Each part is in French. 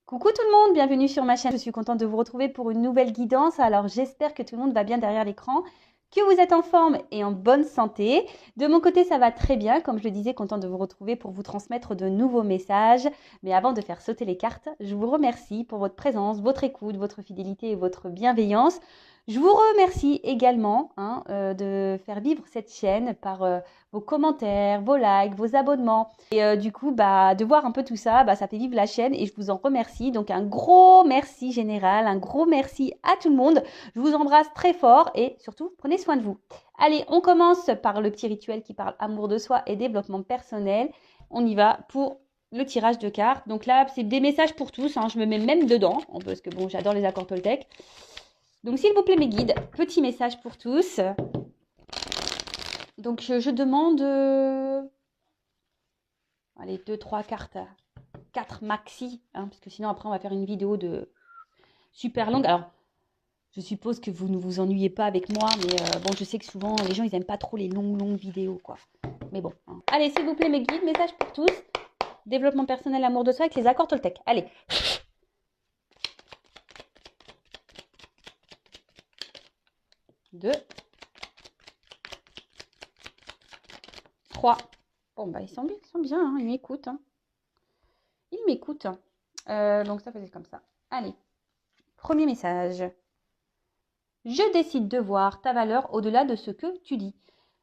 Coucou tout le monde, bienvenue sur ma chaîne. Je suis contente de vous retrouver pour une nouvelle guidance. Alors j'espère que tout le monde va bien derrière l'écran, que vous êtes en forme et en bonne santé. De mon côté, ça va très bien. Comme je le disais, contente de vous retrouver pour vous transmettre de nouveaux messages. Mais avant de faire sauter les cartes, je vous remercie pour votre présence, votre écoute, votre fidélité et votre bienveillance. Je vous remercie également de faire vivre cette chaîne par vos commentaires, vos likes, vos abonnements. Et du coup, de voir un peu tout ça, ça fait vivre la chaîne et je vous en remercie. Donc un gros merci général, un gros merci à tout le monde. Je vous embrasse très fort et surtout, prenez soin de vous. Allez, on commence par le petit rituel qui parle amour de soi et développement personnel. On y va pour le tirage de cartes. Donc là, c'est des messages pour tous. Je me mets même dedans parce que bon, j'adore les accords Toltec. Donc s'il vous plaît mes guides, petit message pour tous. Donc je demande... allez, 2, 3 cartes, 4 maxi, parce que sinon après on va faire une vidéo de super longue. Alors, je suppose que vous ne vous ennuyez pas avec moi, mais bon, je sais que souvent les gens ils aiment pas trop les longues vidéos, quoi. Mais bon. Allez, s'il vous plaît mes guides, message pour tous. Développement personnel, amour de soi avec les accords Toltec. Allez. 2, 3. Bon, ils sont bien, ils m'écoutent. Ils m'écoutent. Donc ça faisait comme ça. Allez, premier message. Je décide de voir ta valeur au-delà de ce que tu dis.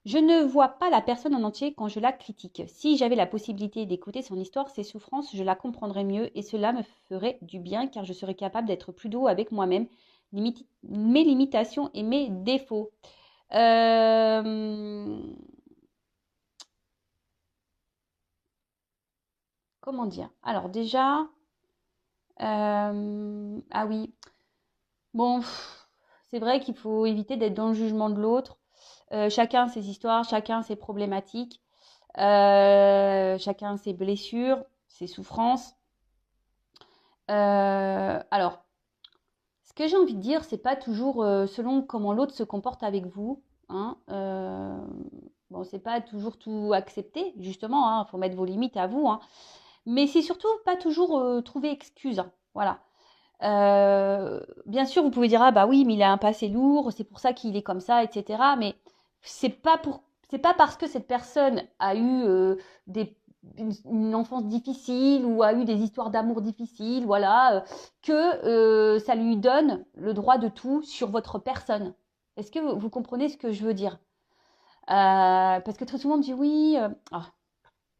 Je ne vois pas la personne en entier quand je la critique. Si j'avais la possibilité d'écouter son histoire, ses souffrances, je la comprendrais mieux et cela me ferait du bien car je serais capable d'être plus doux avec moi-même, mes limitations et mes défauts. Comment dire? Alors déjà, ah oui, bon, c'est vrai qu'il faut éviter d'être dans le jugement de l'autre. Chacun ses histoires, chacun ses problématiques, chacun ses blessures, ses souffrances. Alors, ce que j'ai envie de dire, c'est pas toujours selon comment l'autre se comporte avec vous. Bon, c'est pas toujours tout accepter, justement. Faut mettre vos limites à vous. Mais c'est surtout pas toujours trouver excuse. Voilà. Bien sûr, vous pouvez dire ah bah oui, mais il a un passé lourd, c'est pour ça qu'il est comme ça, etc. Mais c'est pas parce que cette personne a eu une enfance difficile ou a eu des histoires d'amour difficiles, voilà, que ça lui donne le droit de tout sur votre personne. Est-ce que vous comprenez ce que je veux dire? Parce que très souvent on me dit oui,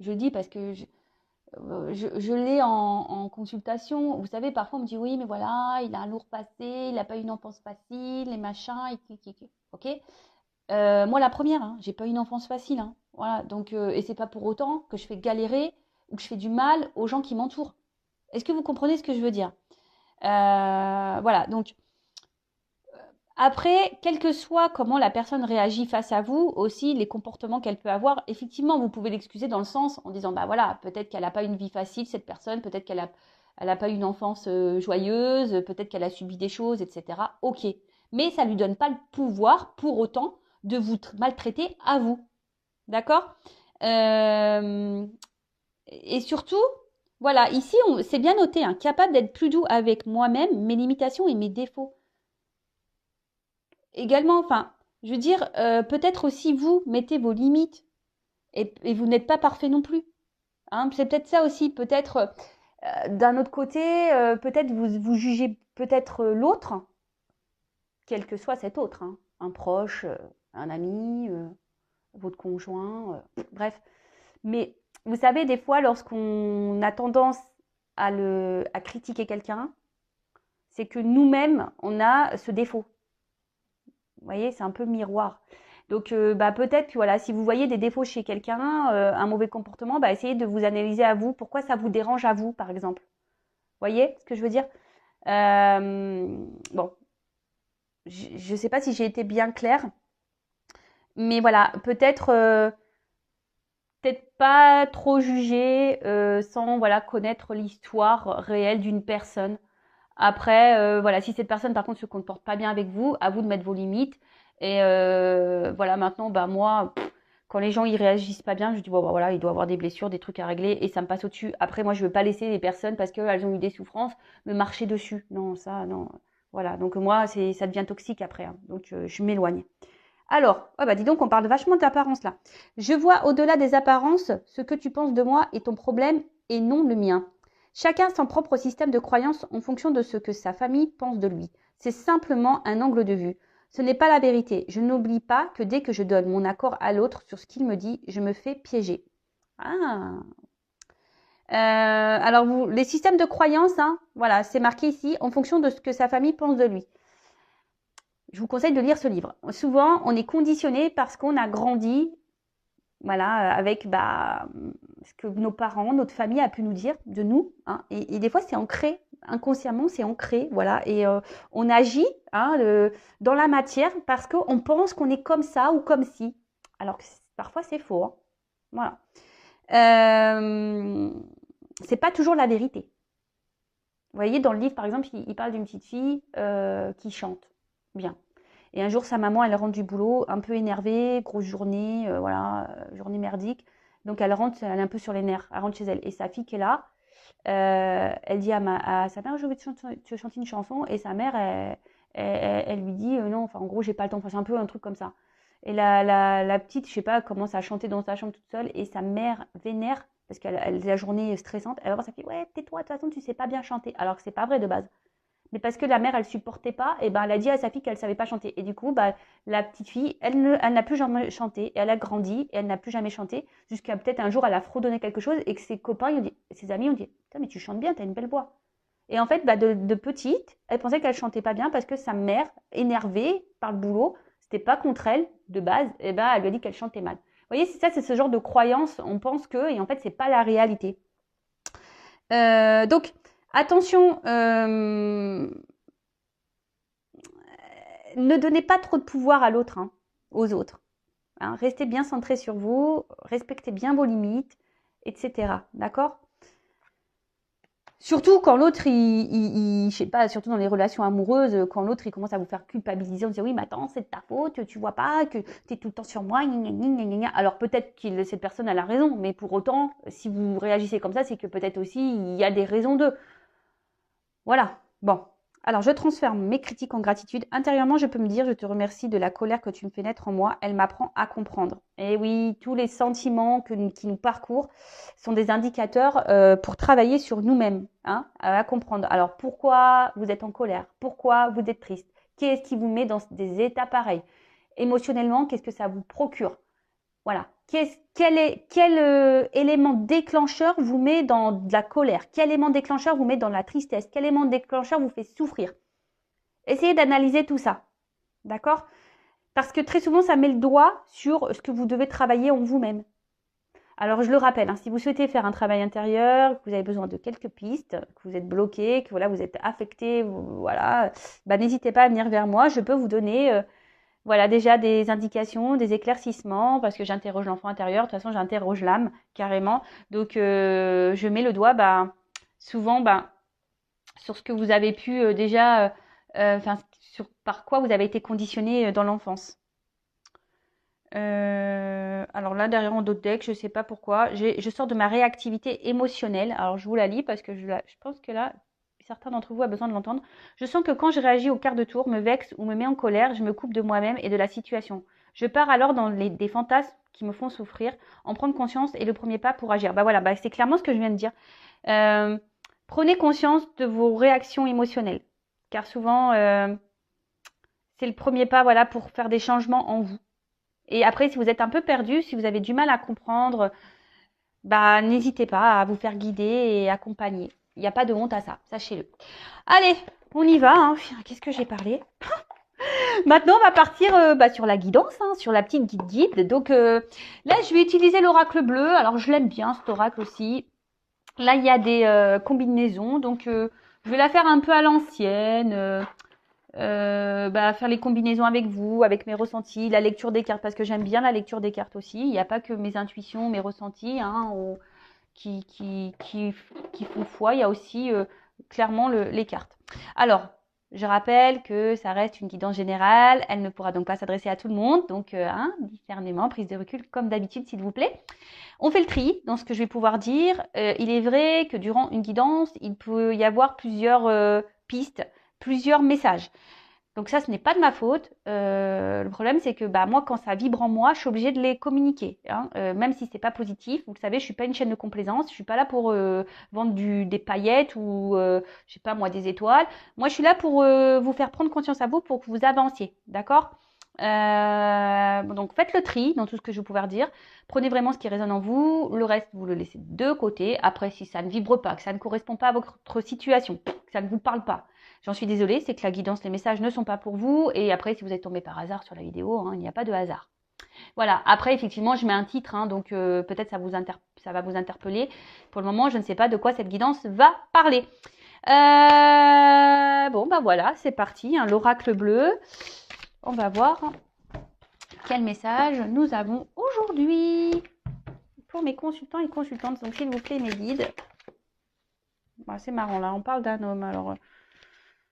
je le dis parce que je l'ai en consultation. Vous savez, parfois on me dit oui, mais voilà, il a un lourd passé, il n'a pas eu une enfance facile, les machins, ok. Moi, la première, j'ai pas eu une enfance facile, voilà. Donc, et c'est pas pour autant que je fais galérer ou que je fais du mal aux gens qui m'entourent. Est-ce que vous comprenez ce que je veux dire? Voilà. Donc, après, quel que soit comment la personne réagit face à vous, aussi les comportements qu'elle peut avoir, effectivement, vous pouvez l'excuser dans le sens en disant, bah voilà, peut-être qu'elle n'a pas une vie facile, cette personne, peut-être qu'elle a pas eu une enfance joyeuse, peut-être qu'elle a subi des choses, etc. Ok. Mais ça ne lui donne pas le pouvoir, pour autant, de vous maltraiter à vous. D'accord? Et surtout, voilà, ici, c'est bien noté, capable d'être plus doux avec moi-même, mes limitations et mes défauts. Également, je veux dire, peut-être aussi vous mettez vos limites et vous n'êtes pas parfait non plus. C'est peut-être ça aussi. Peut-être d'un autre côté, peut-être vous jugez peut-être l'autre, quel que soit cet autre, un proche, un ami, votre conjoint, bref. Mais vous savez, des fois, lorsqu'on a tendance à critiquer quelqu'un, c'est que nous-mêmes, on a ce défaut. Vous voyez, c'est un peu miroir. Donc, peut-être que voilà, si vous voyez des défauts chez quelqu'un, un mauvais comportement, essayez de vous analyser à vous. Pourquoi ça vous dérange à vous, par exemple? Vous voyez ce que je veux dire? Bon, je ne sais pas si j'ai été bien claire, mais voilà, peut-être pas trop juger sans voilà connaître l'histoire réelle d'une personne. Après, voilà, si cette personne par contre se comporte pas bien avec vous, à vous de mettre vos limites. Et voilà, maintenant, moi, Quand les gens ils réagissent pas bien, je dis bon bah, voilà, il doit avoir des blessures, des trucs à régler et ça me passe au-dessus. Après moi je veux pas laisser les personnes parce qu'elles ont eu des souffrances me marcher dessus. Non, ça non. Voilà, donc moi ça devient toxique après, hein. Donc je m'éloigne. Alors, oh bah dis donc on parle vachement d'apparence là. Je vois au-delà des apparences ce que tu penses de moi est ton problème et non le mien. Chacun son propre système de croyance en fonction de ce que sa famille pense de lui. C'est simplement un angle de vue. Ce n'est pas la vérité. Je n'oublie pas que dès que je donne mon accord à l'autre sur ce qu'il me dit, je me fais piéger. Ah. Alors les systèmes de croyance, hein, voilà, c'est marqué ici en fonction de ce que sa famille pense de lui. Je vous conseille de lire ce livre. Souvent, on est conditionné parce qu'on a grandi, voilà, avec ce que nos parents, notre famille a pu nous dire de nous, hein, et des fois c'est ancré inconsciemment, c'est ancré, voilà, et on agit, hein, dans la matière parce qu'on pense qu'on est comme ça ou comme si, alors que parfois c'est faux, hein. Voilà. C'est pas toujours la vérité. Vous voyez, dans le livre, par exemple, il parle d'une petite fille qui chante bien. Et un jour, sa maman, elle rentre du boulot, un peu énervée, grosse journée, voilà, journée merdique. Donc, elle rentre, elle est un peu sur les nerfs, elle rentre chez elle. Et sa fille qui est là, elle dit à sa mère, je vais te chanter une chanson. Et sa mère, elle lui dit, non, enfin, en gros, j'ai pas le temps. Enfin, c'est un peu un truc comme ça. Et la petite, je sais pas, commence à chanter dans sa chambre toute seule. Et sa mère vénère, parce qu'elle la journée est stressante. Elle va voir sa fille, ouais, tais-toi, de toute façon, tu sais pas bien chanter. Alors que c'est pas vrai de base. Mais parce que la mère, elle supportait pas, et ben elle a dit à sa fille qu'elle savait pas chanter. Et du coup, la petite fille, elle n'a plus jamais chanté. Et elle a grandi et elle n'a plus jamais chanté. Jusqu'à peut-être un jour, elle a fredonné quelque chose et que ses copains, ses amis ont dit, putain, mais tu chantes bien, t'as une belle voix. Et en fait, de petite, elle pensait qu'elle chantait pas bien parce que sa mère, énervée par le boulot, c'était pas contre elle de base, et ben elle lui a dit qu'elle chantait mal. Vous voyez, c'est ce genre de croyance. On pense que, et en fait, c'est pas la réalité. Donc, attention, ne donnez pas trop de pouvoir à l'autre, hein, aux autres. Hein. Restez bien centré sur vous, respectez bien vos limites, etc. D'accord? Surtout quand l'autre, je sais pas, surtout dans les relations amoureuses, quand l'autre il commence à vous faire culpabiliser, on se dit oui, mais attends, c'est de ta faute, tu vois pas que tu es tout le temps sur moi, gna, gna, gna, gna, gna. Alors peut-être que cette personne elle a raison, mais pour autant, si vous réagissez comme ça, c'est que peut-être aussi il y a des raisons d'eux. Voilà. Bon. Alors, je transforme mes critiques en gratitude. Intérieurement, je peux me dire, je te remercie de la colère que tu me fais naître en moi. Elle m'apprend à comprendre. Et oui, tous les sentiments qui nous parcourent sont des indicateurs pour travailler sur nous-mêmes, hein, à comprendre. Alors, pourquoi vous êtes en colère? Pourquoi vous êtes triste? Qu'est-ce qui vous met dans des états pareils? Émotionnellement, qu'est-ce que ça vous procure? Voilà. Quel élément déclencheur vous met dans de la colère? Quel élément déclencheur vous met dans la tristesse? Quel élément déclencheur vous fait souffrir? Essayez d'analyser tout ça. D'accord? Parce que très souvent, ça met le doigt sur ce que vous devez travailler en vous-même. Alors, je le rappelle, hein, si vous souhaitez faire un travail intérieur, que vous avez besoin de quelques pistes, que vous êtes bloqué, que voilà, vous êtes affecté, voilà, n'hésitez pas à venir vers moi. Je peux vous donner voilà déjà des indications, des éclaircissements, parce que j'interroge l'enfant intérieur. De toute façon, j'interroge l'âme carrément. Donc, je mets le doigt souvent sur ce que vous avez pu déjà, par quoi vous avez été conditionné dans l'enfance. Alors là, derrière en d'autres decks, je ne sais pas pourquoi. Je sors de ma réactivité émotionnelle. Alors, je vous la lis parce que je pense que là, certains d'entre vous ont besoin de l'entendre. Je sens que quand je réagis au quart de tour, me vexe ou me mets en colère, je me coupe de moi-même et de la situation. Je pars alors dans des fantasmes qui me font souffrir. En prendre conscience est le premier pas pour agir. Voilà, c'est clairement ce que je viens de dire. Prenez conscience de vos réactions émotionnelles. Car souvent, c'est le premier pas, voilà, pour faire des changements en vous. Et après, si vous êtes un peu perdu, si vous avez du mal à comprendre, n'hésitez pas à vous faire guider et accompagner. Il n'y a pas de honte à ça, sachez-le. Allez, on y va. Hein. Qu'est-ce que j'ai parlé? Maintenant, on va partir sur la guidance, hein, sur la petite guide. Donc là, je vais utiliser l'oracle bleu. Alors, je l'aime bien, cet oracle aussi. Là, il y a des combinaisons. Donc, je vais la faire un peu à l'ancienne. Faire les combinaisons avec vous, avec mes ressentis, la lecture des cartes, parce que j'aime bien la lecture des cartes aussi. Il n'y a pas que mes intuitions, mes ressentis qui font foi. Il y a aussi clairement les cartes. Alors, Je rappelle que ça reste une guidance générale, elle ne pourra donc pas s'adresser à tout le monde, donc discernement, prise de recul comme d'habitude s'il vous plaît. On fait le tri dans ce que je vais pouvoir dire. Il est vrai que durant une guidance, il peut y avoir plusieurs pistes, plusieurs messages. Donc ça, ce n'est pas de ma faute. Le problème, c'est que moi, quand ça vibre en moi, je suis obligée de les communiquer. Même si c'est pas positif. Vous le savez, je suis pas une chaîne de complaisance. Je suis pas là pour vendre des paillettes ou, je sais pas moi, des étoiles. Moi, je suis là pour vous faire prendre conscience à vous pour que vous avanciez. D'accord? Donc faites le tri dans tout ce que je vais pouvoir dire. Prenez vraiment ce qui résonne en vous. Le reste, vous le laissez de côté. Après, si ça ne vibre pas, que ça ne correspond pas à votre situation, que ça ne vous parle pas, j'en suis désolée, c'est que la guidance, les messages ne sont pas pour vous. Et après, si vous êtes tombé par hasard sur la vidéo, il n'y a pas de hasard. Voilà. Après, effectivement, je mets un titre, donc peut-être ça va vous interpeller. Pour le moment, je ne sais pas de quoi cette guidance va parler. Voilà, c'est parti. L'oracle bleu. On va voir quel message nous avons aujourd'hui pour mes consultants et consultantes. Donc, s'il vous plaît, mes guides. C'est marrant, là, on parle d'un homme. Alors,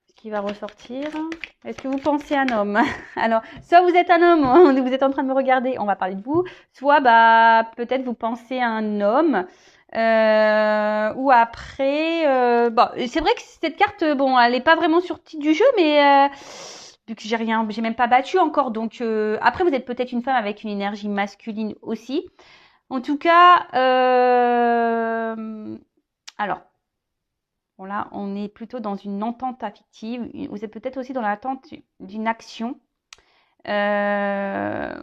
ce qui va ressortir. Est-ce que vous pensez à un homme? Alors, soit vous êtes un homme, vous êtes en train de me regarder, on va parler de vous. Soit, peut-être vous pensez à un homme. Ou après... c'est vrai que cette carte, elle n'est pas vraiment sortie du jeu, mais... vu que j'ai même pas battu encore. Donc, après, vous êtes peut-être une femme avec une énergie masculine aussi. En tout cas, alors, là, on est plutôt dans une entente affective. Vous êtes peut-être aussi dans l'attente d'une action. Là,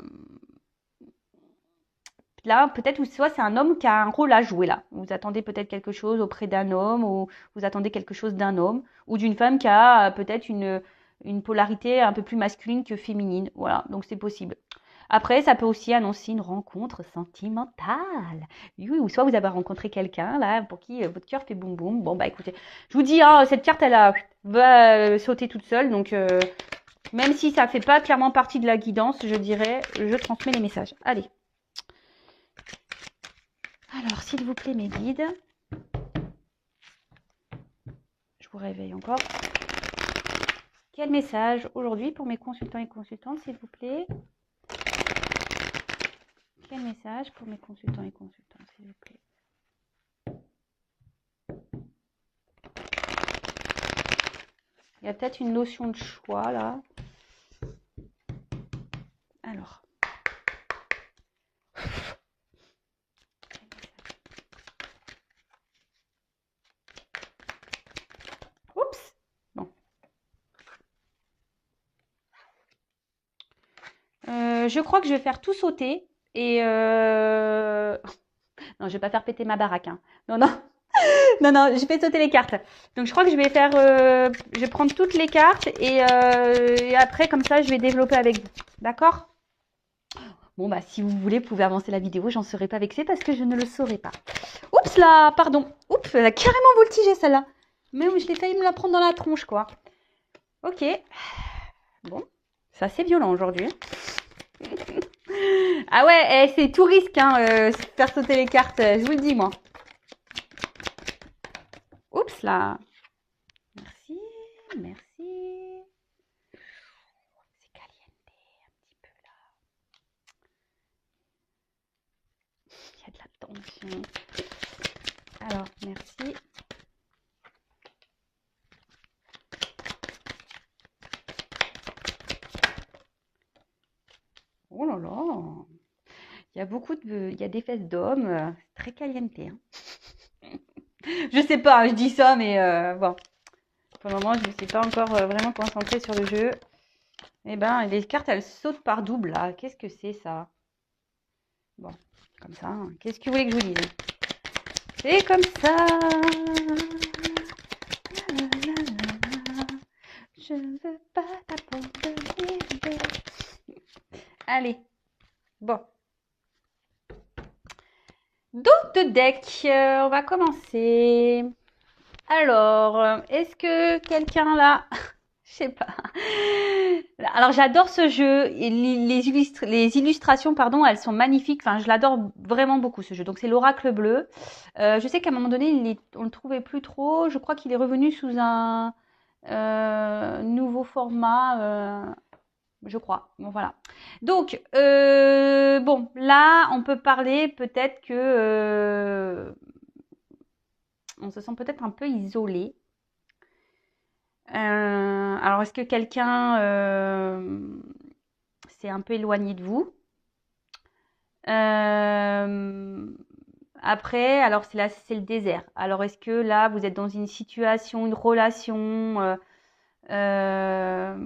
peut-être, soit c'est un homme qui a un rôle à jouer là. Vous attendez peut-être quelque chose auprès d'un homme, ou vous attendez quelque chose d'un homme, ou d'une femme qui a peut-être une polarité un peu plus masculine que féminine. Voilà, donc c'est possible. Après, ça peut aussi annoncer une rencontre sentimentale. Oui, ou soit vous avez rencontré quelqu'un là pour qui votre cœur fait boum boum. Bon, écoutez, je vous dis, cette carte, elle va sauter toute seule. Donc, même si ça ne fait pas clairement partie de la guidance, je dirais, je transmets les messages. Allez. Alors, s'il vous plaît, mes guides. Je vous réveille encore. Quel message aujourd'hui pour mes consultants et consultantes, s'il vous plaît? Quel message pour mes consultants et consultantes, s'il vous plaît? Il y a peut-être une notion de choix, là. Alors. Oups. Bon. Je crois que je vais faire tout sauter. Et non, je vais pas faire péter ma baraque. Non, non. Non, je fais sauter les cartes. Donc, je crois que je vais faire... je vais prendre toutes les cartes et après, comme ça, je vais développer avec vous. D'accord? Bon, si vous voulez, vous pouvez avancer la vidéo. J'en serai pas vexée parce que je ne le saurais pas. Oups là, pardon. Oups, elle a carrément voltigé celle-là. Mais je l'ai failli me la prendre dans la tronche, quoi. Ok. Bon, c'est assez violent aujourd'hui. Ah ouais, c'est tout risque, faire sauter les cartes. Je vous le dis, moi. Oups là. Merci, merci. C'est caliente un petit peu là. Il y a de la tension. Alors, merci. Oh là là. Il y a il y a des fesses d'hommes. Très caliente. Je sais pas, je dis ça, mais bon. Pour le moment, je ne suis pas encore vraiment concentrée sur le jeu. Eh ben, les cartes, elles sautent par double, là. Qu'est-ce que c'est, ça? Bon, comme ça. Qu'est-ce que vous voulez que je vous dise? C'est comme ça. Je ne veux pas t'abandonner. Allez. Bon. Donc, de deck, on va commencer. Alors, est-ce que quelqu'un là... Je sais pas. Alors, j'adore ce jeu. Les illustrations, pardon, elles sont magnifiques. Enfin, je l'adore vraiment beaucoup, ce jeu. Donc, c'est l'oracle bleu. Je sais qu'à un moment donné, on ne le trouvait plus trop. Je crois qu'il est revenu sous un Nouveau format, je crois. Bon, voilà. Donc, bon, là, on peut parler peut-être que on se sent peut-être un peu isolé. Alors, est-ce que quelqu'un s'est un peu éloigné de vous? Après, alors c'est là, c'est le désert. Alors, est-ce que là, vous êtes dans une situation, une relation euh,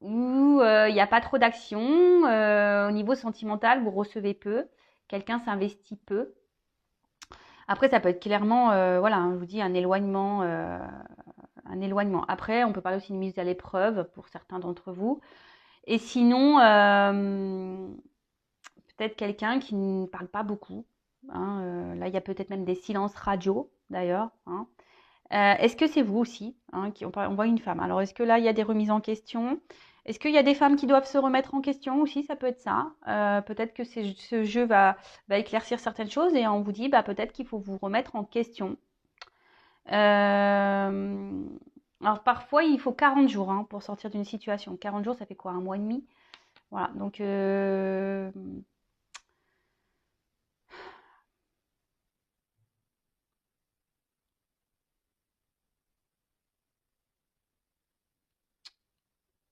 où il n'y a pas trop d'action au niveau sentimental, vous recevez peu, quelqu'un s'investit peu. Après, ça peut être clairement, voilà, hein, je vous dis, un éloignement, un éloignement. Après, on peut parler aussi d'une mise à l'épreuve pour certains d'entre vous. Et sinon, peut-être quelqu'un qui ne parle pas beaucoup, hein, là, il y a peut-être même des silences radio, d'ailleurs, hein. Est-ce que c'est vous aussi, hein, on voit une femme. Alors, est-ce que là, il y a des remises en question? Est-ce qu'il y a des femmes qui doivent se remettre en question aussi? Ça peut être ça. Peut-être que ce jeu va éclaircir certaines choses et on vous dit, bah, peut-être qu'il faut vous remettre en question. Alors, parfois, il faut 40 jours, hein, pour sortir d'une situation. 40 jours, ça fait quoi? Un mois et demi? Voilà. Donc,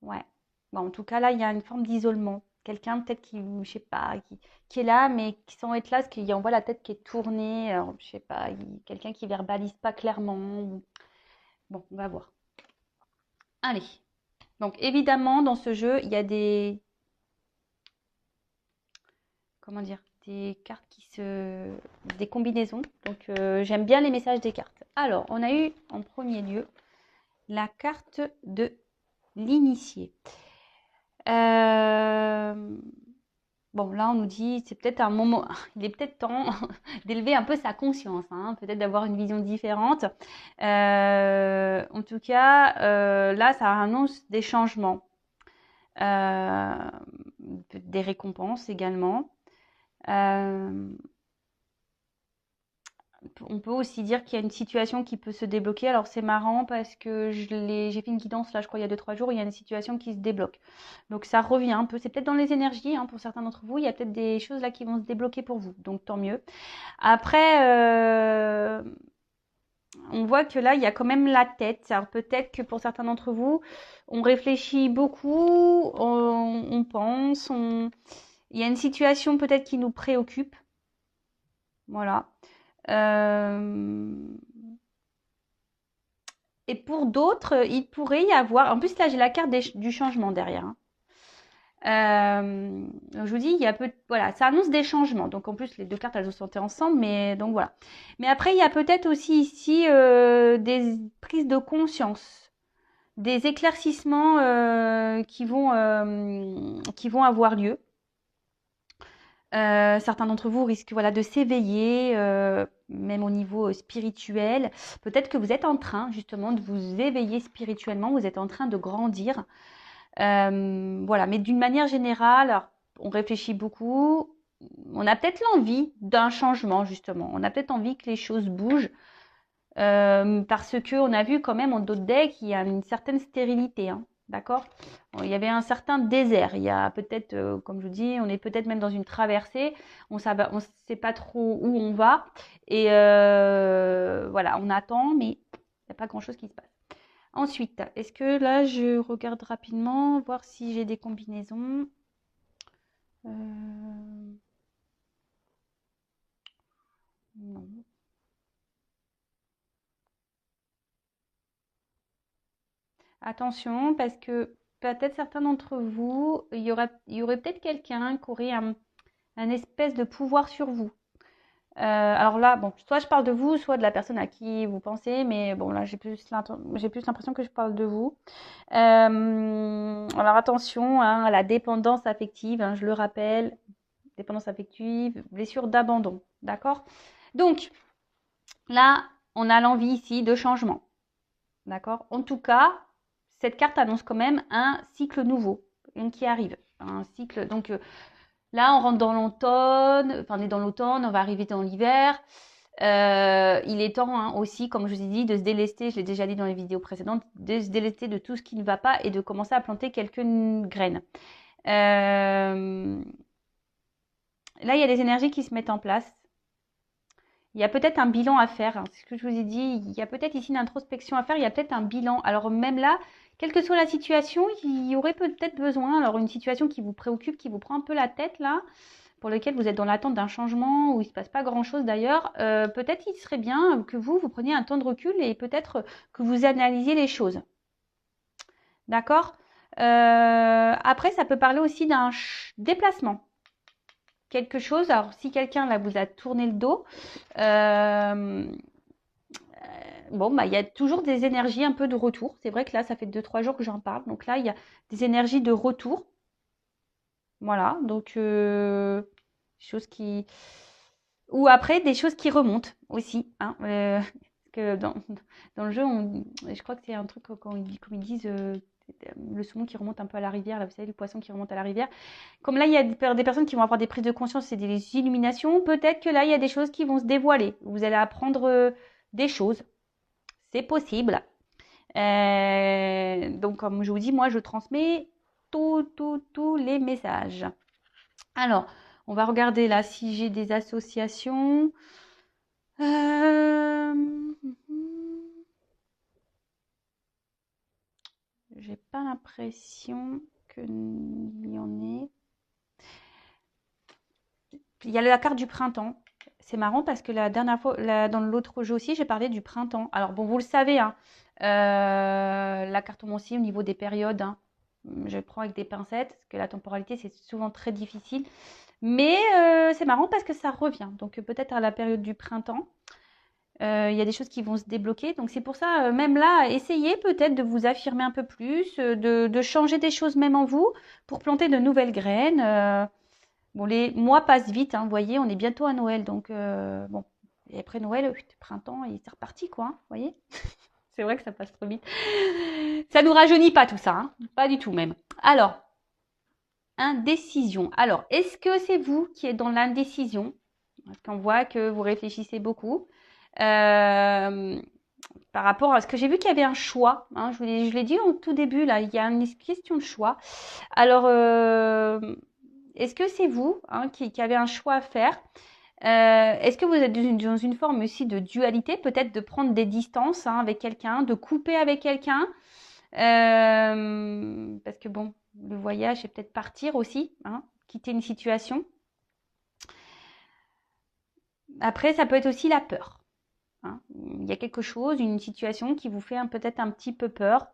ouais. Bon, en tout cas, là, il y a une forme d'isolement. Quelqu'un peut-être qui, je sais pas, qui est là, mais qui sans être là, parce qu'il envoie la tête qui est tournée. Alors, je sais pas, quelqu'un qui verbalise pas clairement. Bon, on va voir. Allez. Donc, évidemment, dans ce jeu, il y a comment dire, des cartes des combinaisons. Donc, j'aime bien les messages des cartes. Alors, on a eu en premier lieu la carte de l'initié. Bon, là, on nous dit, c'est peut-être un moment, il est peut-être temps d'élever un peu sa conscience, hein, peut-être d'avoir une vision différente. En tout cas, là, ça annonce des changements, euh, des récompenses également. Euh, on peut aussi dire qu'il y a une situation qui peut se débloquer. Alors c'est marrant parce que j'ai fait une guidance là, je crois, il y a 2-3 jours, il y a une situation qui se débloque. Donc ça revient un peu. C'est peut-être dans les énergies, hein, pour certains d'entre vous. Il y a peut-être des choses là qui vont se débloquer pour vous. Donc tant mieux. Après, on voit que là, il y a quand même la tête. Alors peut-être que pour certains d'entre vous, on réfléchit beaucoup, on pense, il y a une situation peut-être qui nous préoccupe. Voilà. Euh, Et pour d'autres, il pourrait y avoir. En plus, là, j'ai la carte du changement derrière, hein. Donc je vous dis, il y a voilà, ça annonce des changements. Donc en plus, les deux cartes, elles se sont ensemble, mais donc voilà. Mais après, il y a peut-être aussi ici des prises de conscience, des éclaircissements qui vont avoir lieu. Certains d'entre vous risquent, voilà, de s'éveiller, même au niveau spirituel. Peut-être que vous êtes en train justement de vous éveiller spirituellement, vous êtes en train de grandir. Voilà, mais d'une manière générale, alors, on réfléchit beaucoup. On a peut-être l'envie d'un changement justement. On a peut-être envie que les choses bougent. Parce que on a vu quand même en d'autres decks qu'il y a une certaine stérilité, hein, d'accord? Bon, il y avait un certain désert. Il y a peut-être, comme je vous dis, on est peut-être même dans une traversée. On ne sait pas trop où on va. Et voilà, on attend, mais il n'y a pas grand-chose qui se passe. Ensuite, est-ce que là, je regarde rapidement, voir si j'ai des combinaisons. Non. Attention, parce que peut-être certains d'entre vous, il y aurait peut-être quelqu'un qui aurait un espèce de pouvoir sur vous. Alors là, bon, soit je parle de vous, soit de la personne à qui vous pensez, mais bon, là, j'ai plus l'impression que je parle de vous. Alors attention, hein, à la dépendance affective, hein, je le rappelle, dépendance affective, blessure d'abandon, d'accord? Donc, là, on a l'envie ici de changement, d'accord? En tout cas, cette carte annonce quand même un cycle nouveau, une qui arrive, un cycle. Donc là, on rentre dans l'automne, enfin on est dans l'automne, on va arriver dans l'hiver. Il est temps hein, aussi, comme je vous ai dit, de se délester, je l'ai déjà dit dans les vidéos précédentes, de se délester de tout ce qui ne va pas et de commencer à planter quelques graines. Là, il y a des énergies qui se mettent en place. Il y a peut-être un bilan à faire. Hein. C'est ce que je vous ai dit. Il y a peut-être ici une introspection à faire. Il y a peut-être un bilan. Alors même là, quelle que soit la situation, il y aurait peut-être besoin. Alors une situation qui vous préoccupe, qui vous prend un peu la tête là, pour lequel vous êtes dans l'attente d'un changement où il ne se passe pas grand-chose d'ailleurs, peut-être il serait bien que vous preniez un temps de recul et peut-être que vous analysiez les choses. D'accord. Après, ça peut parler aussi d'un déplacement. Quelque chose, alors si quelqu'un là vous a tourné le dos, bon, bah, il y a toujours des énergies un peu de retour. C'est vrai que là, ça fait 2-3 jours que j'en parle. Donc là, il y a des énergies de retour. Voilà, donc choses qui... Ou après, des choses qui remontent aussi. Hein, que dans le jeu, je crois que c'est un truc quand comme ils disent le saumon qui remonte un peu à la rivière, là, vous savez, le poisson qui remonte à la rivière. Comme là, il y a des personnes qui vont avoir des prises de conscience et des illuminations, peut-être que là, il y a des choses qui vont se dévoiler. Vous allez apprendre des choses. C'est possible. Donc, comme je vous dis, moi, je transmets tous les messages. Alors, on va regarder là si j'ai des associations. J'ai pas l'impression qu'il y en ait. Il y a la carte du printemps. C'est marrant parce que la dernière fois, dans l'autre jeu aussi, j'ai parlé du printemps. Alors bon, vous le savez, hein, la cartomancie au niveau des périodes, hein, je le prends avec des pincettes, parce que la temporalité, c'est souvent très difficile. Mais c'est marrant parce que ça revient. Donc peut-être à la période du printemps, il y a des choses qui vont se débloquer. Donc c'est pour ça, même là, essayez peut-être de vous affirmer un peu plus, de changer des choses même en vous pour planter de nouvelles graines. Bon, les mois passent vite, hein, vous voyez, on est bientôt à Noël, donc bon. Et après Noël, printemps, et c'est reparti, quoi, hein, vous voyez. C'est vrai que ça passe trop vite. Ça nous rajeunit pas tout ça, hein, pas du tout même. Alors, indécision. Alors, est-ce que c'est vous qui êtes dans l'indécision? Parce qu'on voit que vous réfléchissez beaucoup. Par rapport à ce que j'ai vu qu'il y avait un choix. Hein, je l'ai dit au tout début, là, il y a une question de choix. Alors, est-ce que c'est vous hein, qui avez un choix à faire? Est-ce que vous êtes dans une forme aussi de dualité, peut-être de prendre des distances hein, avec quelqu'un, de couper avec quelqu'un? Parce que bon, le voyage, c'est peut-être partir aussi, hein, quitter une situation. Après, ça peut être aussi la peur. Hein. Il y a quelque chose, une situation qui vous fait peut-être un petit peu peur.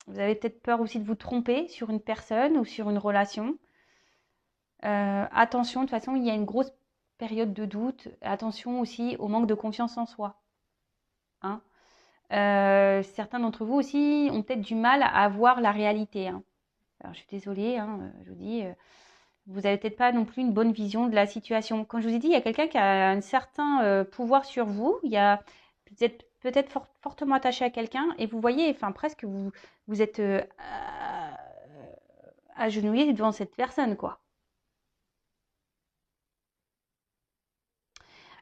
Vous avez peut-être peur aussi de vous tromper sur une personne ou sur une relation. Attention, de toute façon, il y a une grosse période de doute. Attention aussi au manque de confiance en soi. Hein. Certains d'entre vous aussi ont peut-être du mal à voir la réalité. Hein. Alors, je suis désolée, hein, je vous dis, vous n'avez peut-être pas non plus une bonne vision de la situation. Comme je vous ai dit, il y a quelqu'un qui a un certain pouvoir sur vous. Vous êtes peut-être fortement attaché à quelqu'un et vous voyez, enfin presque vous êtes agenouillé devant cette personne, quoi.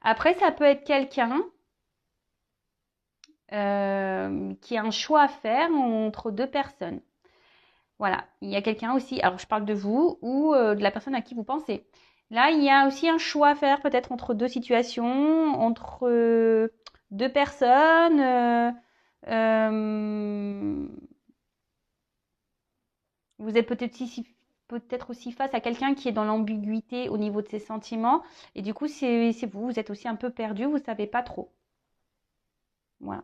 Après, ça peut être quelqu'un qui a un choix à faire entre deux personnes. Voilà, il y a quelqu'un aussi, alors je parle de vous ou de la personne à qui vous pensez. Là, il y a aussi un choix à faire peut-être entre deux situations, entre deux personnes. Euh, vous êtes peut-être aussi face à quelqu'un qui est dans l'ambiguïté au niveau de ses sentiments. Et du coup, c'est vous, vous êtes aussi un peu perdu, vous ne savez pas trop. Voilà.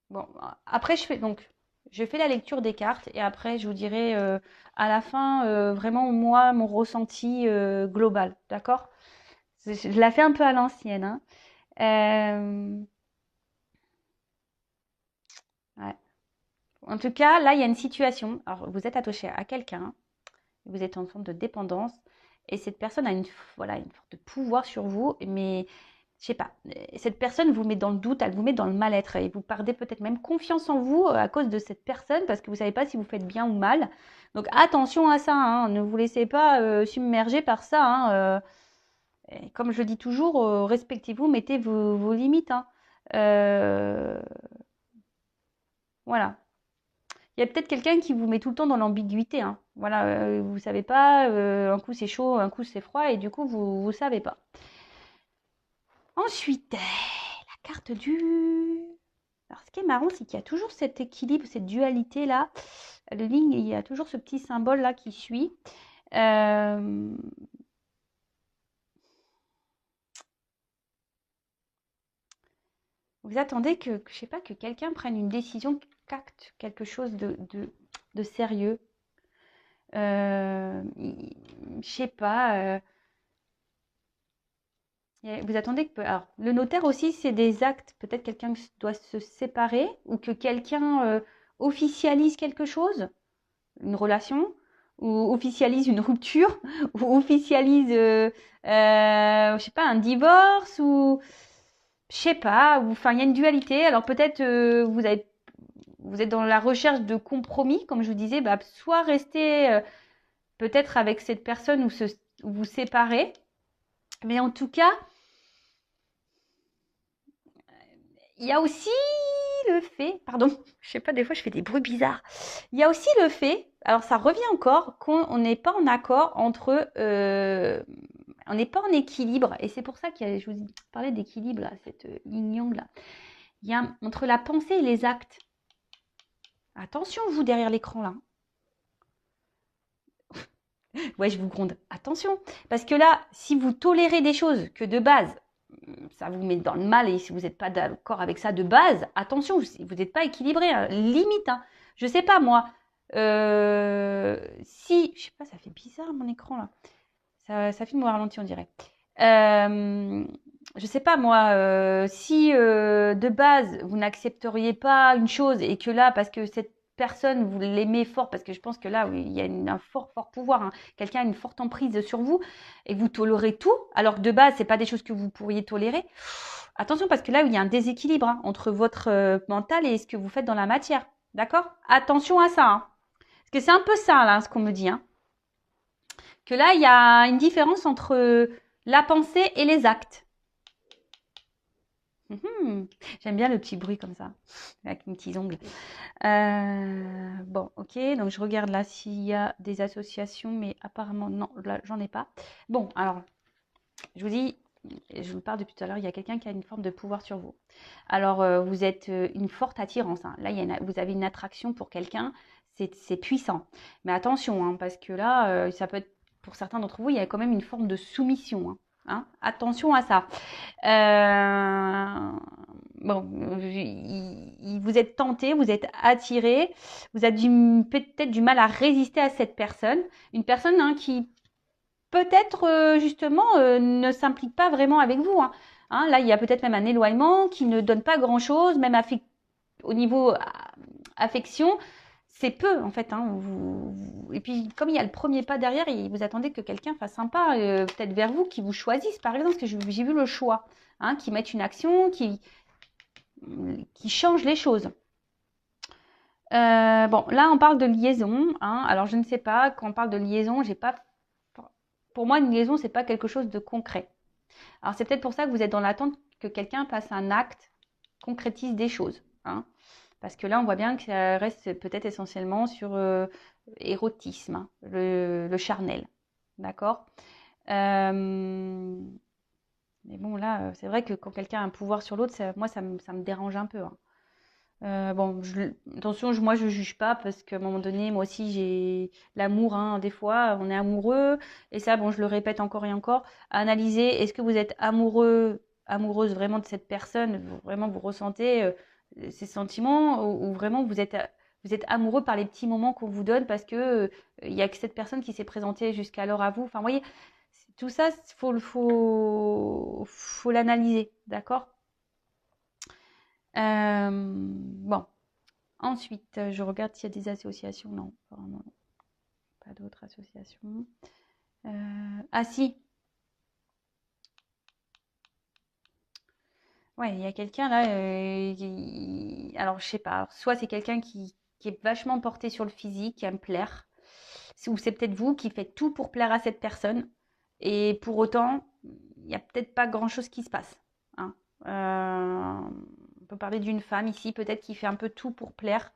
Bon, après, je fais la lecture des cartes et après, je vous dirai à la fin vraiment moi mon ressenti global, d'accord? Je la fais un peu à l'ancienne, hein. Euh, ouais. En tout cas, là, il y a une situation. Alors, vous êtes attaché à quelqu'un, vous êtes en forme de dépendance et cette personne a voilà, une forme de pouvoir sur vous, mais je sais pas, cette personne vous met dans le doute, elle vous met dans le mal-être et vous perdez peut-être même confiance en vous à cause de cette personne parce que vous savez pas si vous faites bien ou mal. Donc attention à ça, hein, ne vous laissez pas submerger par ça. Hein, et comme je le dis toujours, respectez-vous, mettez vos limites. Hein. Euh, voilà. Il y a peut-être quelqu'un qui vous met tout le temps dans l'ambiguïté. Hein. Voilà, vous savez pas, un coup c'est chaud, un coup c'est froid et du coup vous savez pas. Ensuite, la carte du... Alors, ce qui est marrant, c'est qu'il y a toujours cet équilibre, cette dualité-là. Le ligne, il y a toujours ce petit symbole-là qui suit. Euh, Vous attendez que, je sais pas, que quelqu'un prenne une décision, qu'acte quelque chose de sérieux. Je sais pas. Vous attendez que... Alors, le notaire aussi, c'est des actes. Peut-être quelqu'un doit se séparer ou que quelqu'un officialise quelque chose, une relation, ou officialise une rupture, ou officialise, je sais pas, un divorce, ou je sais pas. Enfin, il y a une dualité. Alors peut-être vous êtes dans la recherche de compromis, comme je vous disais, bah, soit rester peut-être avec cette personne ou vous séparer. Mais en tout cas, il y a aussi le fait, pardon, je sais pas, des fois je fais des bruits bizarres. Il y a aussi le fait, alors ça revient encore, qu'on n'est pas en accord entre, on n'est pas en équilibre, et c'est pour ça que je vous parlais d'équilibre là, cette yin yang là. Il y a entre la pensée et les actes. Attention vous derrière l'écran là. Ouais, je vous gronde. Attention, parce que là, si vous tolérez des choses que de base ça vous met dans le mal et si vous n'êtes pas d'accord avec ça de base, attention, vous n'êtes pas équilibré, hein, limite. Hein. Je sais pas moi, si, je sais pas, ça fait bizarre mon écran là, ça filme au ralenti on dirait. Je sais pas moi, si de base vous n'accepteriez pas une chose et que là, parce que cette personne vous l'aimez fort, parce que je pense que là, oui, il y a un fort pouvoir, hein. Quelqu'un a une forte emprise sur vous et vous tolérez tout, alors que de base, c'est pas des choses que vous pourriez tolérer. Attention, parce que là, il y a un déséquilibre hein, entre votre mental et ce que vous faites dans la matière. D'accord? Attention à ça. Hein. Parce que c'est un peu ça, là, ce qu'on me dit. Hein. Que là, il y a une différence entre la pensée et les actes. J'aime bien le petit bruit comme ça, avec mes petits ongles. Bon, ok, donc je regarde là s'il y a des associations, mais apparemment non, là j'en ai pas. Bon, alors, je vous dis, je vous parle depuis tout à l'heure, il y a quelqu'un qui a une forme de pouvoir sur vous. Alors, vous êtes une forte attirance. Hein. Là, vous avez une attraction pour quelqu'un, c'est puissant. Mais attention, hein, parce que là, ça peut être, pour certains d'entre vous, il y a quand même une forme de soumission. Hein. Hein. Attention à ça. Bon, vous êtes tenté, vous êtes attiré, vous avez peut-être du mal à résister à cette personne. Une personne hein, qui peut-être justement ne s'implique pas vraiment avec vous. Hein. Hein, là, il y a peut-être même un éloignement qui ne donne pas grand-chose, même au niveau affection. C'est peu en fait. Hein, Et puis comme il y a le premier pas derrière, vous attendez que quelqu'un fasse un pas, peut-être vers vous, qui vous choisisse par exemple, parce que j'ai vu le choix, hein, qui mette une action, qui change les choses. Bon, là on parle de liaison. Hein, alors je ne sais pas, quand on parle de liaison, j'ai pas. Pour moi, une liaison, c'est pas quelque chose de concret. Alors c'est peut-être pour ça que vous êtes dans l'attente que quelqu'un passe un acte, concrétise des choses. Hein. Parce que là, on voit bien que ça reste peut-être essentiellement sur érotisme, hein, le charnel. D'accord. Mais bon, là, c'est vrai que quand quelqu'un a un pouvoir sur l'autre, moi, ça me dérange un peu. Hein. Bon, attention, moi je juge pas parce qu'à un moment donné, moi aussi j'ai l'amour. Hein, des fois, on est amoureux et ça, bon, je le répète encore et encore. Analyser, est-ce que vous êtes amoureux, amoureuse vraiment de cette personne, vraiment vous ressentez ces sentiments ou vraiment vous êtes amoureux par les petits moments qu'on vous donne parce que il y a que cette personne qui s'est présentée jusqu'alors à vous. Enfin, vous voyez, tout ça, faut l'analyser, d'accord? Bon. Ensuite, je regarde s'il y a des associations. Non, apparemment, non. Pas d'autres associations. Ah si, Ouais, il y a quelqu'un là, alors je sais pas, alors, soit c'est quelqu'un qui est vachement porté sur le physique, qui aime plaire, ou c'est peut-être vous qui faites tout pour plaire à cette personne, et pour autant, il n'y a peut-être pas grand-chose qui se passe, hein. On peut parler d'une femme ici, peut-être qui fait un peu tout pour plaire.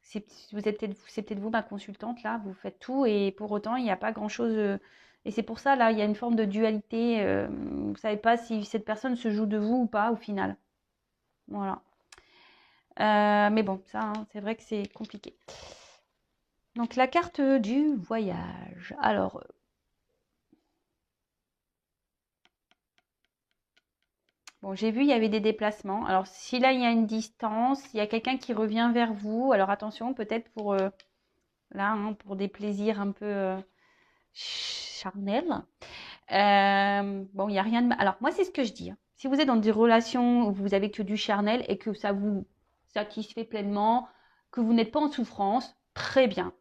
C'est peut-être vous, ma consultante, là, vous faites tout, et pour autant, il n'y a pas grand-chose. Et c'est pour ça, là, il y a une forme de dualité. Vous ne savez pas si cette personne se joue de vous ou pas, au final. Voilà. Mais bon, ça, hein, c'est vrai que c'est compliqué. Donc, la carte du voyage. Alors, bon, j'ai vu, il y avait des déplacements. Alors, si là, il y a une distance, il y a quelqu'un qui revient vers vous. Alors, attention, peut-être pour, là, hein, pour des plaisirs un peu charnels. Bon, il n'y a rien de mal. Alors, moi, c'est ce que je dis, hein. Si vous êtes dans des relations où vous avez que du charnel et que ça vous satisfait pleinement, que vous n'êtes pas en souffrance, très bien.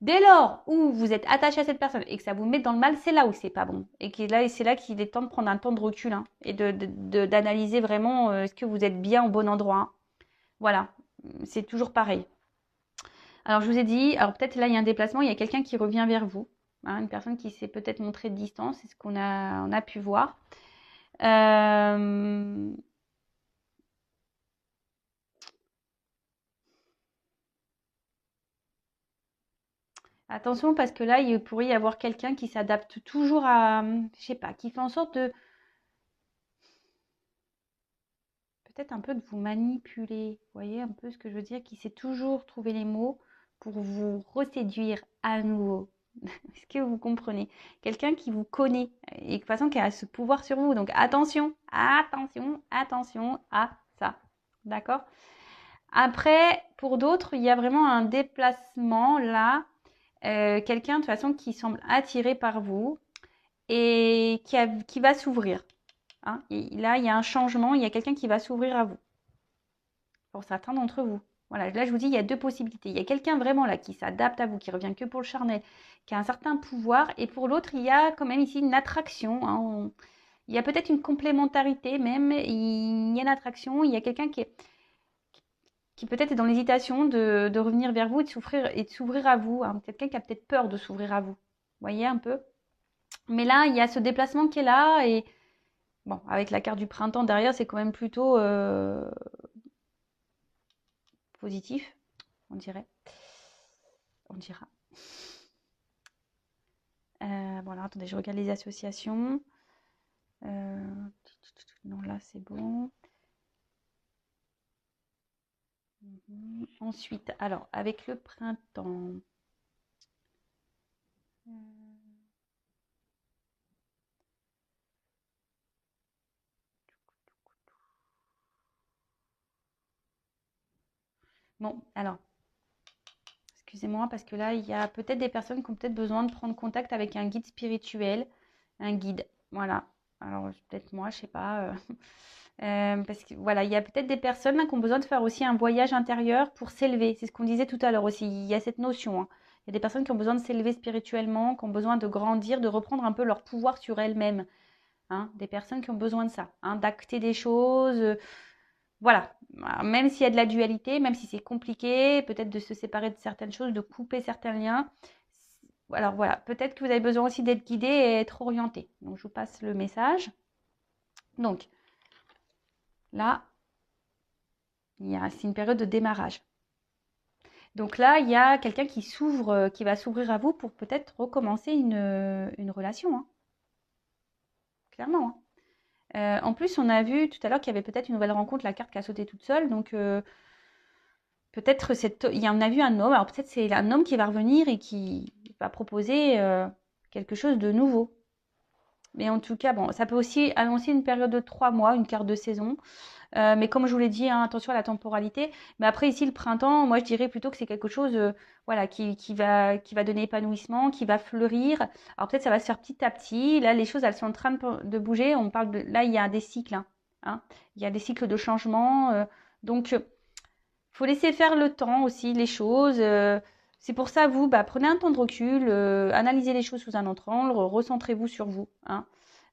Dès lors où vous êtes attaché à cette personne et que ça vous met dans le mal, c'est là où c'est pas bon. Et c'est là qu'il est temps de prendre un temps de recul, hein, et d'analyser vraiment est-ce que vous êtes bien au bon endroit, hein. Voilà, c'est toujours pareil. Alors, je vous ai dit, alors peut-être là, il y a un déplacement, il y a quelqu'un qui revient vers vous, hein, une personne qui s'est peut-être montrée de distance, c'est ce on a pu voir. Euh, Attention parce que là, il pourrait y avoir quelqu'un qui s'adapte toujours à, je sais pas, qui fait en sorte de, peut-être un peu de vous manipuler. Vous voyez un peu ce que je veux dire, qui sait toujours trouver les mots pour vous reséduire à nouveau. Est-ce que vous comprenez? Quelqu'un qui vous connaît et de toute façon qui a ce pouvoir sur vous. Donc attention, attention, attention à ça. D'accord? Après, pour d'autres, il y a vraiment un déplacement là. Quelqu'un de toute façon qui semble attiré par vous et qui va s'ouvrir, hein. Et là, il y a un changement, il y a quelqu'un qui va s'ouvrir à vous, pour certains d'entre vous. Voilà, là je vous dis, il y a deux possibilités. Il y a quelqu'un vraiment là qui s'adapte à vous, qui revient que pour le charnel, qui a un certain pouvoir, et pour l'autre, il y a quand même ici une attraction, hein. Il y a peut-être une complémentarité même, il y a une attraction, il y a quelqu'un qui peut-être est dans l'hésitation de revenir vers vous et de s'ouvrir à vous, hein. Quelqu'un qui a peut-être peur de s'ouvrir à vous. Vous voyez un peu? Mais là, il y a ce déplacement qui est là et bon, avec la carte du printemps derrière, c'est quand même plutôt positif, on dirait. On dira. Voilà, attendez, je regarde les associations. Non, là, c'est bon. Ensuite, alors, avec le printemps. Bon, alors, excusez-moi, parce que là, il y a peut-être des personnes qui ont peut-être besoin de prendre contact avec un guide spirituel, un guide. Voilà. Alors, peut-être moi, je sais pas. Parce que voilà, il y a peut-être des personnes là, qui ont besoin de faire aussi un voyage intérieur pour s'élever. C'est ce qu'on disait tout à l'heure aussi. Il y a cette notion, hein. Il y a des personnes qui ont besoin de s'élever spirituellement, qui ont besoin de grandir, de reprendre un peu leur pouvoir sur elles-mêmes, hein. Des personnes qui ont besoin de ça, hein, d'acter des choses. Voilà. Même s'il y a de la dualité, même si c'est compliqué, peut-être de se séparer de certaines choses, de couper certains liens. Alors voilà, peut-être que vous avez besoin aussi d'être guidé et être orienté. Donc je vous passe le message. Donc là, c'est une période de démarrage. Donc là, il y a quelqu'un qui s'ouvre, qui va s'ouvrir à vous pour peut-être recommencer une relation, hein, clairement, hein. En plus, on a vu tout à l'heure qu'il y avait peut-être une nouvelle rencontre, la carte qui a sauté toute seule. Donc peut-être il y en a vu un homme. Alors peut-être c'est un homme qui va revenir et qui va proposer quelque chose de nouveau. Mais en tout cas, bon, ça peut aussi annoncer une période de 3 mois, une carte de saison. Mais comme je vous l'ai dit, hein, attention à la temporalité. Mais après, ici, le printemps, moi, je dirais plutôt que c'est quelque chose voilà, qui va donner épanouissement, qui va fleurir. Alors peut-être ça va se faire petit à petit. Là, les choses, elles sont en train de bouger. On parle là, il y a des cycles, hein, hein. Il y a des cycles de changement. Donc, il faut laisser faire le temps aussi, les choses. C'est pour ça, vous, bah, prenez un temps de recul, analysez les choses sous un autre angle, recentrez-vous sur vous, hein.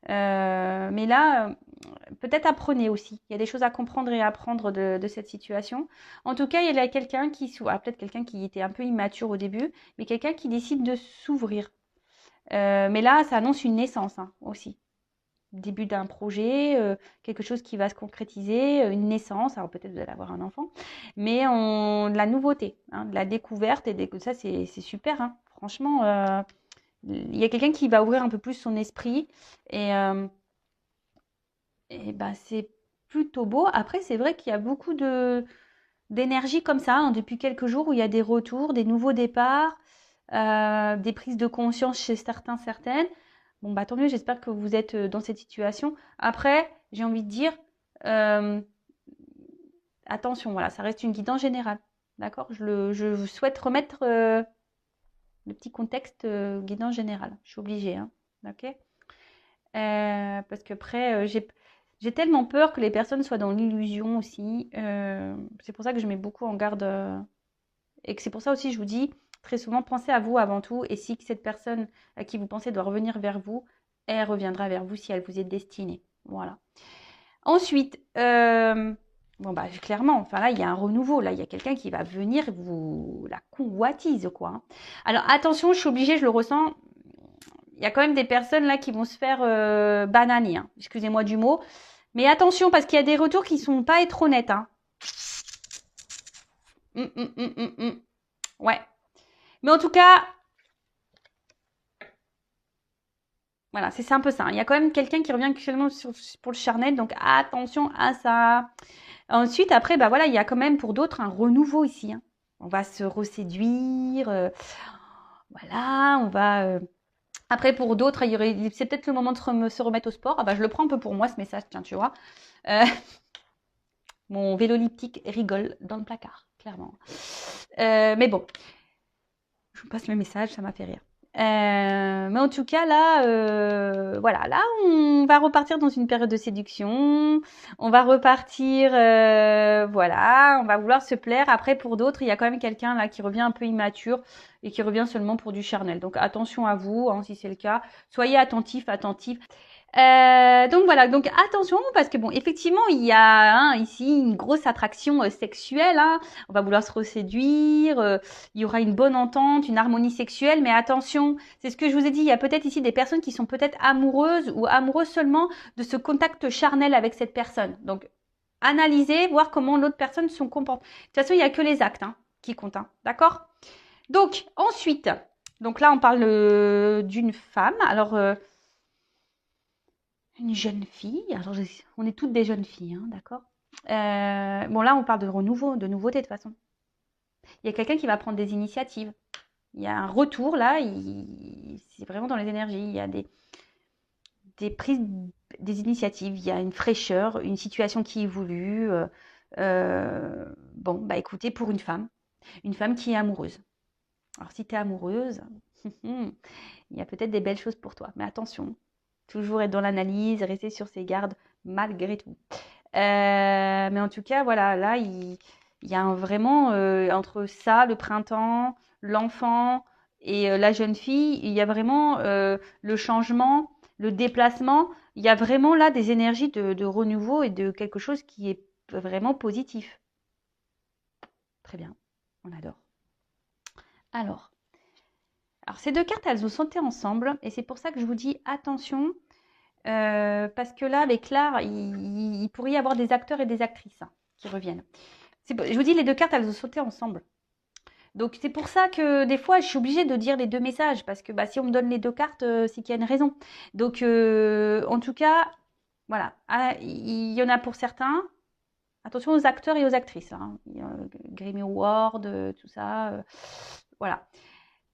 Mais là, peut-être apprenez aussi. Il y a des choses à comprendre et à apprendre de cette situation. En tout cas, il y a quelqu'un peut-être quelqu'un qui était un peu immature au début, mais quelqu'un qui décide de s'ouvrir. Mais là, ça annonce une naissance hein, aussi. Début d'un projet, quelque chose qui va se concrétiser, une naissance. Alors peut-être vous allez avoir un enfant, mais de la nouveauté, hein, de la découverte ça, c'est super. Hein. Franchement, il y a quelqu'un qui va ouvrir un peu plus son esprit et ben, c'est plutôt beau. Après, c'est vrai qu'il y a beaucoup d'énergie comme ça hein, depuis quelques jours où il y a des retours, des nouveaux départs, des prises de conscience chez certains, certaines. Bon, bah tant mieux, j'espère que vous êtes dans cette situation. Après, j'ai envie de dire, euh, attention, voilà, ça reste une guidance générale. D'accord? Je souhaite remettre le petit contexte guidance générale. Je suis obligée, hein. Ok? Parce qu'après, j'ai tellement peur que les personnes soient dans l'illusion aussi. C'est pour ça que je mets beaucoup en garde. Et que c'est pour ça aussi, je vous dis, très souvent, pensez à vous avant tout. Et si cette personne à qui vous pensez doit revenir vers vous, elle reviendra vers vous si elle vous est destinée. Voilà. Ensuite, bon bah clairement, enfin là, il y a un renouveau. Là, il y a quelqu'un qui va venir vous la convoitise, quoi. Hein. Alors attention, je suis obligée, je le ressens. Il y a quand même des personnes là qui vont se faire bananer. Hein. Excusez-moi du mot. Mais attention, parce qu'il y a des retours qui sont pas être honnêtes. Hein. Ouais. Mais en tout cas, voilà, c'est un peu ça. Il y a quand même quelqu'un qui revient actuellement pour le charnel, donc attention à ça. Ensuite, après, bah voilà, il y a quand même pour d'autres un renouveau ici. Hein. On va se reséduire. Voilà, on va. Après, pour d'autres, c'est peut-être le moment de se remettre au sport. Ah bah, je le prends un peu pour moi ce message, tiens, tu vois. Euh, mon vélo elliptique rigole dans le placard, clairement. Mais bon, je vous passe le message, ça m'a fait rire. Mais en tout cas, là, voilà, là, on va repartir dans une période de séduction. On va repartir, voilà, on va vouloir se plaire. Après, pour d'autres, il y a quand même quelqu'un là qui revient un peu immature et qui revient seulement pour du charnel. Donc, attention à vous, hein, si c'est le cas. Soyez attentifs, attentifs. Donc voilà, donc attention parce que bon, effectivement, il y a hein, ici une grosse attraction sexuelle. Hein. On va vouloir se reséduire. Il y aura une bonne entente, une harmonie sexuelle, mais attention, c'est ce que je vous ai dit. Il y a peut-être ici des personnes qui sont peut-être amoureuses ou amoureuses seulement de ce contact charnel avec cette personne. Donc analysez, voir comment l'autre personne se comporte. De toute façon, il n'y a que les actes hein, qui comptent. Hein, d'accord? Donc ensuite, donc là on parle d'une femme. Alors une jeune fille. Alors, on est toutes des jeunes filles, hein, d'accord bon, là, on parle de renouveau, de nouveauté de toute façon. Il y a quelqu'un qui va prendre des initiatives. Il y a un retour là, c'est vraiment dans les énergies. Il y a des prises, des initiatives. Il y a une fraîcheur, une situation qui est voulue. Bon, bah écoutez, pour une femme qui est amoureuse. Alors, si tu es amoureuse, il y a peut-être des belles choses pour toi. Mais attention, toujours être dans l'analyse, rester sur ses gardes malgré tout. Mais en tout cas, voilà, là, il y a vraiment entre ça, le printemps, l'enfant et la jeune fille, il y a vraiment le changement, le déplacement. Il y a vraiment là des énergies de renouveau et de quelque chose qui est vraiment positif. Très bien, on adore. Alors, ces deux cartes, elles ont sauté ensemble et c'est pour ça que je vous dis attention. Parce que là, avec l'art, il pourrait y avoir des acteurs et des actrices hein, qui reviennent. Je vous dis, les deux cartes, elles ont sauté ensemble. Donc, c'est pour ça que des fois, je suis obligée de dire les deux messages. Parce que bah, si on me donne les deux cartes, c'est qu'il y a une raison. Donc, en tout cas, voilà. Ah, il y en a pour certains. Attention aux acteurs et aux actrices. Hein. Grammy Award, tout ça. Voilà.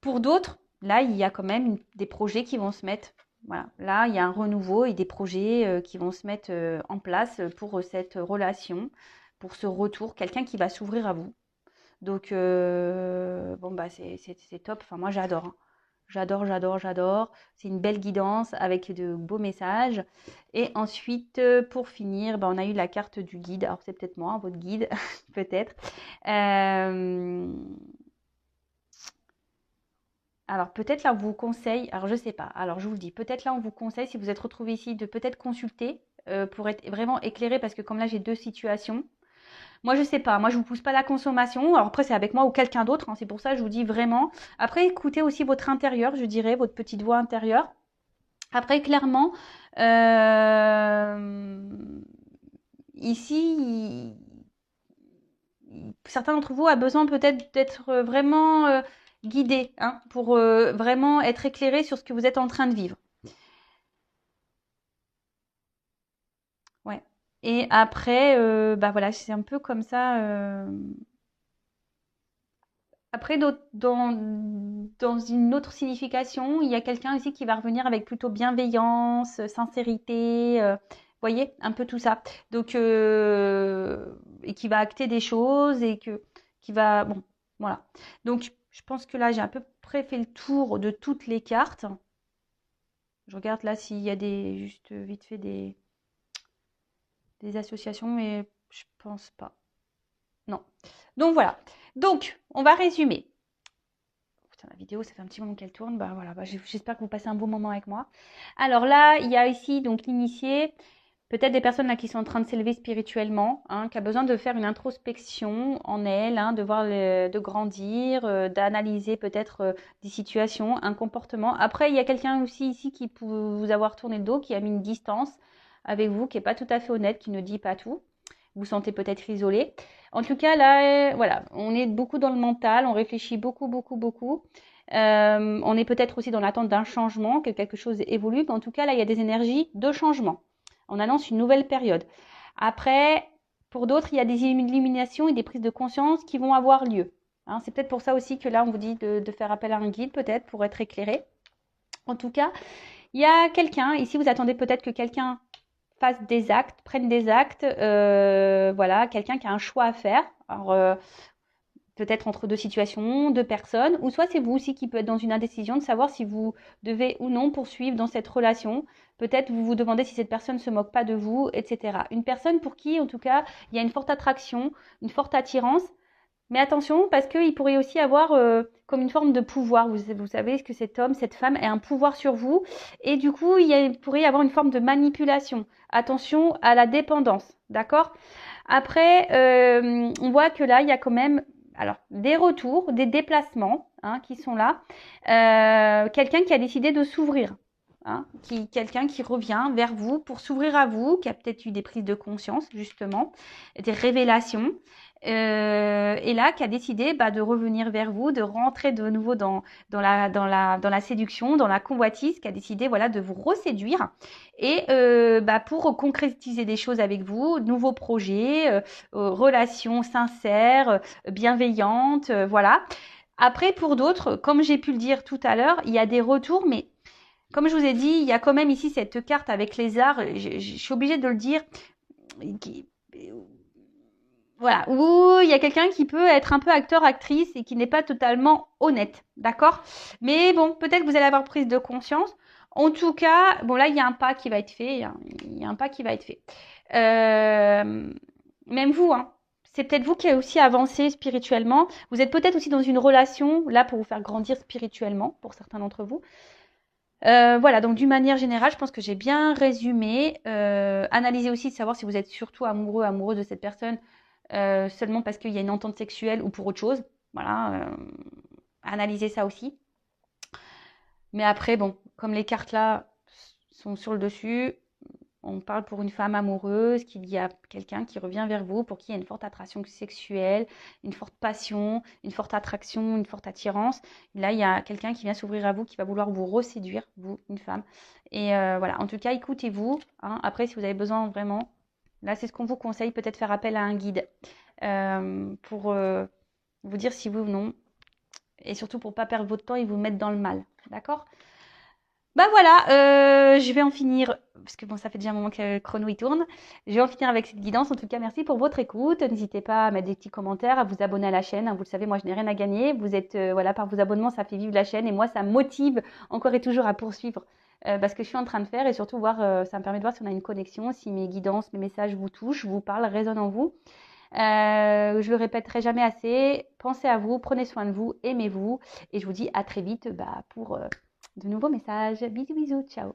Pour d'autres, là, il y a quand même des projets qui vont se mettre. Voilà, là, il y a un renouveau et des projets qui vont se mettre en place pour cette relation, pour ce retour, quelqu'un qui va s'ouvrir à vous. Donc, bon, bah, c'est top. Enfin, moi, j'adore. Hein. J'adore, j'adore, j'adore. C'est une belle guidance avec de beaux messages. Et ensuite, pour finir, bah, on a eu la carte du guide. Alors, c'est peut-être moi, votre guide, peut-être. Alors peut-être là on vous conseille, alors je sais pas, alors je vous le dis, peut-être là on vous conseille si vous êtes retrouvé ici de peut-être consulter pour être vraiment éclairé, parce que comme là, j'ai deux situations. Moi, je sais pas. Moi, je vous pousse pas à la consommation. Alors après, c'est avec moi ou quelqu'un d'autre, hein. C'est pour ça que je vous dis vraiment. Après, écoutez aussi votre intérieur, je dirais, votre petite voix intérieure. Après, clairement, ici, certains d'entre vous ont besoin peut-être d'être vraiment guidés, hein, pour vraiment être éclairés sur ce que vous êtes en train de vivre. Ouais. Et après, bah voilà, c'est un peu comme ça. Après, dans une autre signification, il y a quelqu'un ici qui va revenir avec plutôt bienveillance, sincérité, voyez, un peu tout ça. Donc, et qui va acter des choses et qui va, bon, voilà. Donc, je pense que là, j'ai à peu près fait le tour de toutes les cartes. Je regarde là s'il y a juste vite fait des associations, mais je pense pas. Non. Donc voilà. Donc, on va résumer. Putain, la vidéo, ça fait un petit moment qu'elle tourne. Bah voilà, bah, j'espère que vous passez un bon moment avec moi. Alors là, il y a ici donc l'initié, peut-être des personnes là qui sont en train de s'élever spirituellement, hein, qui a besoin de faire une introspection en elle, hein, de voir, de grandir, d'analyser peut-être des situations, un comportement. Après, il y a quelqu'un aussi ici qui peut vous avoir tourné le dos, qui a mis une distance avec vous, qui n'est pas tout à fait honnête, qui ne dit pas tout. Vous sentez peut-être isolé. En tout cas, là, voilà, on est beaucoup dans le mental, on réfléchit beaucoup, beaucoup, beaucoup. On est peut-être aussi dans l'attente d'un changement, que quelque chose évolue. Mais en tout cas, là, il y a des énergies de changement. On annonce une nouvelle période. Après, pour d'autres, il y a des illuminations et des prises de conscience qui vont avoir lieu. Hein, c'est peut-être pour ça aussi que là, on vous dit de faire appel à un guide, peut-être, pour être éclairé. En tout cas, il y a quelqu'un, ici, vous attendez peut-être que quelqu'un fasse des actes, prenne des actes, voilà, quelqu'un qui a un choix à faire. Alors, peut-être entre deux situations, deux personnes, ou soit c'est vous aussi qui peut être dans une indécision de savoir si vous devez ou non poursuivre dans cette relation. Peut-être vous vous demandez si cette personne ne se moque pas de vous, etc. Une personne pour qui, en tout cas, il y a une forte attraction, une forte attirance. Mais attention, parce qu'il pourrait aussi avoir comme une forme de pouvoir. Vous savez que cet homme, cette femme a un pouvoir sur vous. Et du coup, il pourrait y avoir une forme de manipulation. Attention à la dépendance. D'accord? Après, on voit que là, il y a quand même alors, des retours, des déplacements, hein, qui sont là. Quelqu'un qui a décidé de s'ouvrir. Hein, quelqu'un qui revient vers vous pour s'ouvrir à vous, qui a peut-être eu des prises de conscience, justement, des révélations. Et là, qui a décidé de revenir vers vous, de rentrer de nouveau dans la séduction, dans la convoitise, qui a décidé voilà, de vous reséduire. Et pour concrétiser des choses avec vous, nouveaux projets, relations sincères, bienveillantes, voilà. Après, pour d'autres, comme j'ai pu le dire tout à l'heure, il y a des retours, mais comme je vous ai dit, il y a quand même ici cette carte avec les arts, je suis obligée de le dire, voilà, où il y a quelqu'un qui peut être un peu acteur, actrice et qui n'est pas totalement honnête, d'accord? Mais bon, peut-être que vous allez avoir prise de conscience. En tout cas, bon là, il y a un pas qui va être fait, hein. Il y a un pas qui va être fait. Même vous, hein. C'est peut-être vous qui avez aussi avancé spirituellement. Vous êtes peut-être aussi dans une relation, là, pour vous faire grandir spirituellement, pour certains d'entre vous. Voilà, donc d'une manière générale, je pense que j'ai bien résumé. Analysez aussi de savoir si vous êtes surtout amoureux, amoureuse de cette personne seulement parce qu'il y a une entente sexuelle ou pour autre chose. Voilà, analysez ça aussi. Mais après, bon, comme les cartes là sont sur le dessus, on parle pour une femme amoureuse, qu'il y a quelqu'un qui revient vers vous, pour qui il y a une forte attraction sexuelle, une forte passion, une forte attraction, une forte attirance. Là, il y a quelqu'un qui vient s'ouvrir à vous, qui va vouloir vous reséduire, vous, une femme. Et voilà, en tout cas, écoutez-vous. Hein. Après, si vous avez besoin vraiment, là, c'est ce qu'on vous conseille, peut-être faire appel à un guide pour vous dire si oui ou non. Et surtout pour ne pas perdre votre temps et vous mettre dans le mal. D'accord? Bah voilà, je vais en finir, parce que bon, ça fait déjà un moment que le chrono il tourne. Je vais en finir avec cette guidance. En tout cas, merci pour votre écoute. N'hésitez pas à mettre des petits commentaires, à vous abonner à la chaîne. Hein, vous le savez, moi, je n'ai rien à gagner. Vous êtes, voilà, par vos abonnements, ça fait vivre la chaîne. Et moi, ça me motive encore et toujours à poursuivre ce que je suis en train de faire. Et surtout, voir, ça me permet de voir si on a une connexion, si mes guidances, mes messages vous touchent, vous parlent, résonnent en vous. Je le répéterai jamais assez. Pensez à vous, prenez soin de vous, aimez-vous. Et je vous dis à très vite pour de nouveaux messages. Bisous, bisous, ciao.